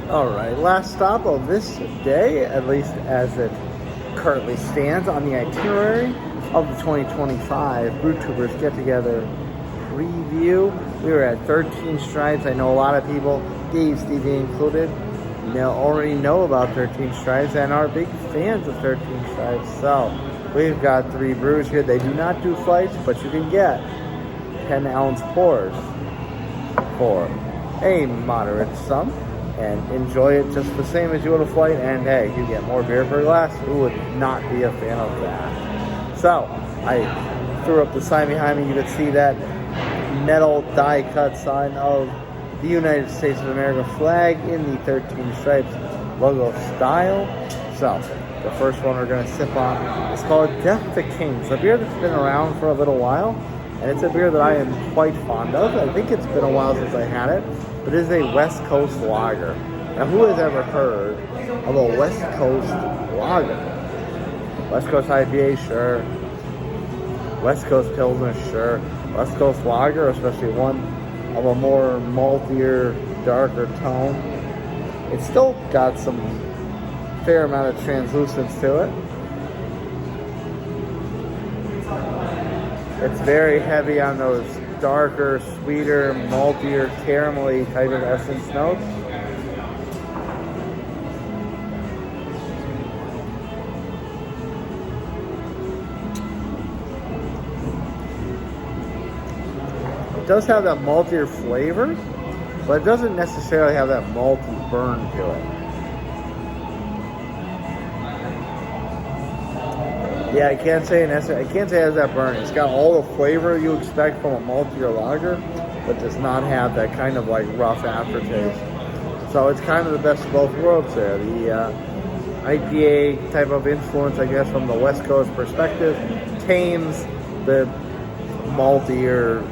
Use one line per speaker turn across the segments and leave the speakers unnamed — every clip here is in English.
Alright, last stop of this day, at least as it currently stands on the itinerary of the 2025 Brewtubers Get-Together preview. We were at 13 Stripes. I know a lot of people, Dave, Stevie included, already know about 13 Stripes and are big fans of 13 Stripes. So, we've got 3 brews here. They do not do flights, but you can get 10-ounce pours for a moderate sum and enjoy it just the same as you would a flight. And hey, you get more beer per glass. Who would not be a fan of that? So, I threw up the sign behind me. You can see that metal die-cut sign of the United States of America flag in the 13 Stripes logo style. So, the first one we're going to sip on is called Death to Kings, a beer that's been around for a little while, and it's a beer that I am quite fond of. I think it's been a while since I had it, but it is a West Coast lager. Now, who has ever heard of a West Coast lager? West Coast IPA, sure. West Coast Pilsner, sure. West Coast lager, especially one of a more maltier, darker tone. It's still got some fair amount of translucence to it. It's very heavy on those darker, sweeter, maltier, caramelly type of essence notes. It does have that maltier flavor, but it doesn't necessarily have that malty burn to it. Yeah, I can't say it has that burn. It's got all the flavor you expect from a maltier lager, but does not have that kind of like rough aftertaste. So it's kind of the best of both worlds there. The IPA type of influence, I guess, from the West Coast perspective, tames the maltier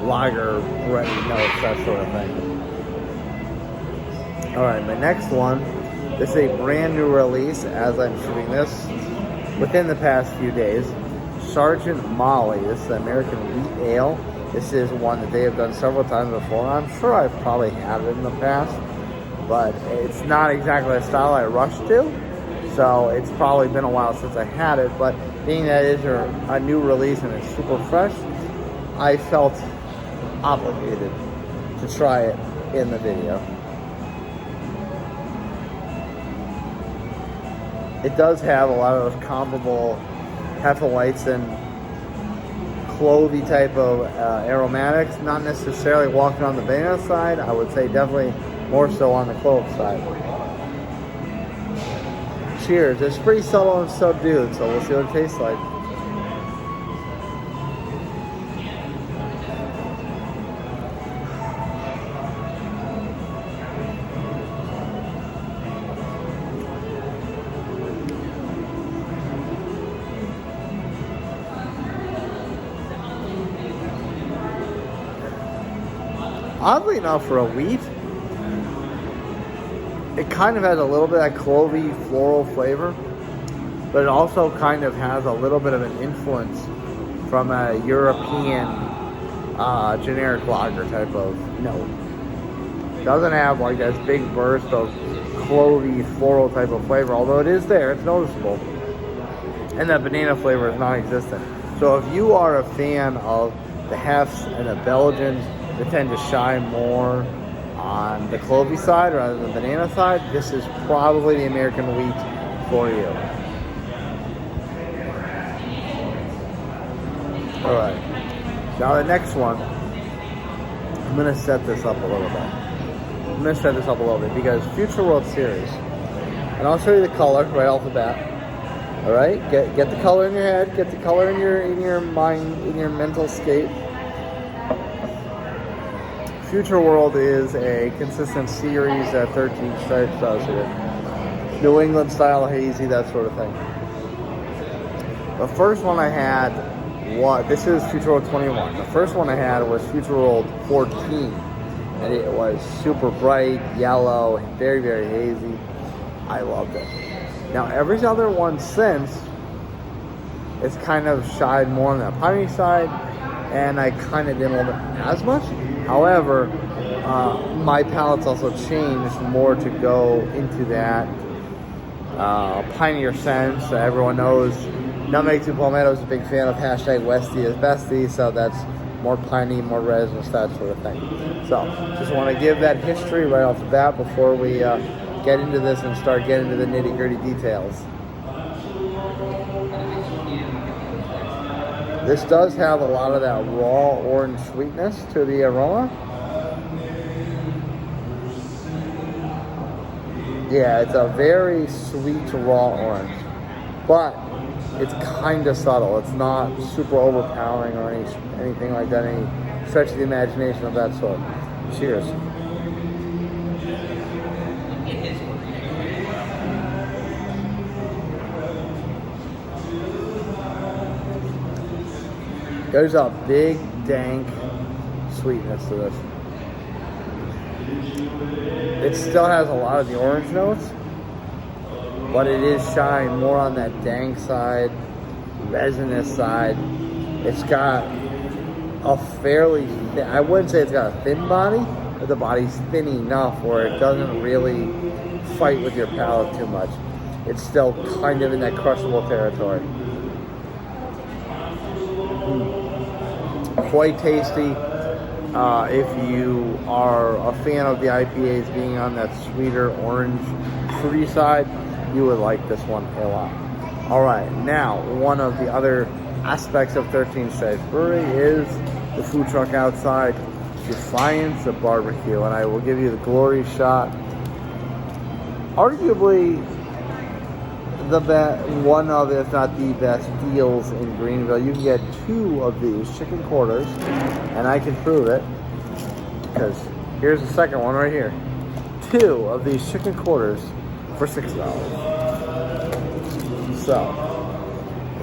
lager ready notes, that sort of thing. Alright, my next one. This is a brand new release as I'm shooting this within the past few days. Sergeant Molly. This is the American Wheat Ale. This is one that they have done several times before. I'm sure I've probably had it in the past, but it's not exactly a style I rush to. So it's probably been a while since I had it, but being that it is a new release and it's super fresh, I felt obligated to try it in the video. It does have a lot of those comparable Hefeweizen clovey type of aromatics, not necessarily walking on the banana side. I would say definitely more so on the clove side. Cheers. It's pretty subtle and subdued, so we'll see what it tastes like. Oddly enough, for a wheat, it kind of has a little bit of that clovey floral flavor, but it also kind of has a little bit of an influence from a European generic lager type of note. Doesn't have like this big burst of clovey floral type of flavor, although it is there, it's noticeable. And that banana flavor is non-existent. So if you are a fan of the Hefs and the Belgians, they tend to shine more on the clovey side rather than the banana side, this is probably the American Wheat for you. Alright, now the next one, I'm going to set this up a little bit. Because Future World Series, and I'll show you the color right off the bat. Alright, get the color in your head, get the color in your mind, in your mental state. Future World is a consistent series that 13 Stripes does here. New England style hazy, that sort of thing. The first one I had this is Future World 21. The first one I had was Future World 14. And it was super bright, yellow, very, very hazy. I loved it. Now, every other one since is kind of shied more on that piney side, and I kind of didn't love it as much. However, my palate's also changed more to go into that pioneer sense. Everyone knows Nutmeg to Palmetto is a big fan of hashtag Westie is Bestie, so that's more piney, more resinous, that sort of thing. So just want to give that history right off the bat before we get into this and start getting into the nitty-gritty details. This does have a lot of that raw orange sweetness to the aroma. Yeah, it's a very sweet raw orange, but it's kind of subtle. It's not super overpowering or anything like that, any stretch of the imagination of that sort. Cheers. There's a big, dank sweetness to this. It still has a lot of the orange notes, but it is shying more on that dank side, resinous side. It's got a fairly thin, I wouldn't say it's got a thin body, but the body's thin enough where it doesn't really fight with your palate too much. It's still kind of in that crushable territory. Quite tasty. If you are a fan of the IPAs being on that sweeter orange fruity side, you would like this one a lot. All right, now one of the other aspects of 13 Stripes Brewery is the food truck outside, Defiance BBQ, and I will give you the glory shot. Arguably one of, if not the best deals in Greenville. You can get 2 of these chicken quarters, and I can prove it because here's the second one right here. 2 of these chicken quarters for $6. So,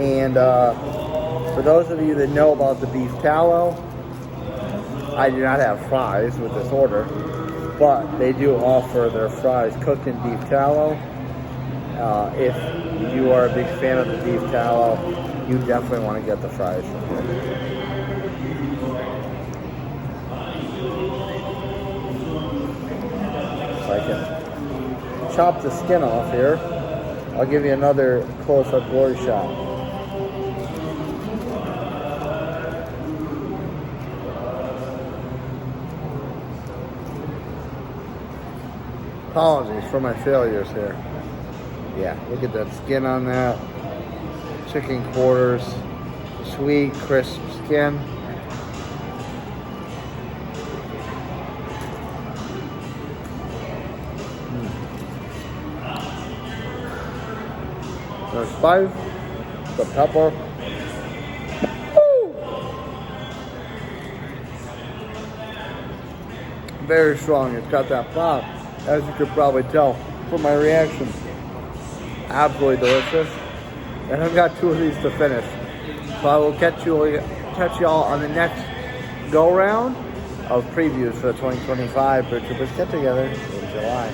and for those of you that know about the beef tallow, I do not have fries with this order, but they do offer their fries cooked in beef tallow. If you are a big fan of the beef tallow, you definitely want to get the fries from here. So I can chop the skin off here. I'll give you another close-up glory shot. Apologies for my failures here. Yeah, look at that skin on that. Chicken quarters. Sweet, crisp skin. The spice, the pepper. Woo! Very strong. It's got that pop, as you could probably tell from my reaction. Absolutely delicious. And I've got 2 of these to finish. So I will catch y'all on the next go round of previews for the 2025 Brewtubers Get-Together in July.